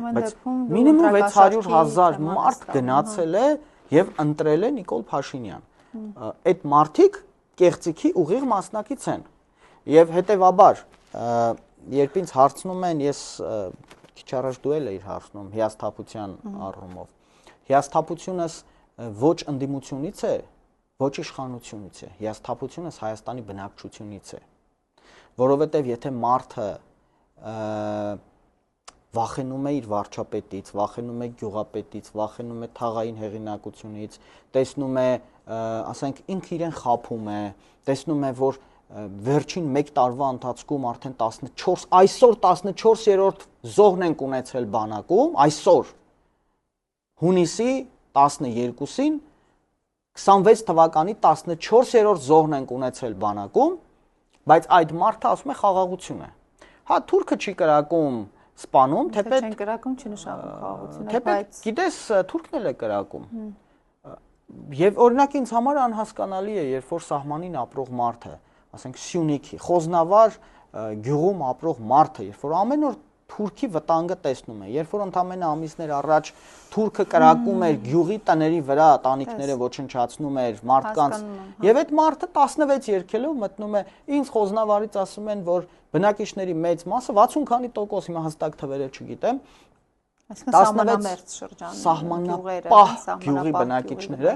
Մինիմում 600,000 մարդ գնացել է եւ ընտրել է Նիկոլ Փաշինյան։ Այդ մարդիկ կեղծիքի ուղիղ մասնակից են։ Եվ հետեւաբար, երբ ինձ հարցնում են, ես քիչ առաջ դու էլ էիր հարցնում հիասթափության առումով։ Հիասթափությունս ոչ ընդդիմությունից է, ոչ իշխանությունից է, հիասթափությունս Հայաստանի բնակչությունից է, որովհետև եթե մարդը վախենում է իր վարչապետից, վախենում է գյուղապետից, վախենում է թաղային հեղինակությունից, տեսնում է, ասենք ինքը իրեն խաբում է, տեսնում է, որ վերջին 1 տարվա ընթացքում արդեն 14, այսօր 14-րդ զոհն ենք ունեցել բանակում, այսօր հունիսի 12-ին 26 թվականի 14-րդ զոհն ենք ունեցել բանակում, բայց այդ մարդը ասում է խաղաղություն է։ Հա, թուրքը չի կրակում, սպանում, թեպետ չեն կրակում չի նշանակում խաղաղություն, բայց գիտես, թուրքն էլ է կրակում։ Եվ օրինակ ինձ համար անհասկանալի է, երբ որ սահմանին ապրող մարդը, ասենք Սյունիքի, Խոզնավար գյուղում ապրող մարդը, երբ որ ամեն օր թուրքի վտանգը տեսնում է, երբ որ ընդամենը ամիսներ առաջ թուրքը կրակում էր գյուղի տների վրա, տանիքները ոչնչացնում էր մարդկանց, եւ այդ մարդը 16 երկելով մտնում է, ինձ Խոզնավարից ասում են, որ բնակիչների մեծ մասը 60 քանի տոկոս, հիմա հստակ թվերը չգիտեմ, սահմանամերձ շրջան, սահմանապահ գյուղի բնակիչները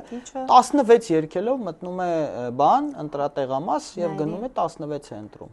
16 երկելով մտնում է բան, ընտրատեղամաս եւ գնում է 16 է ընտրում։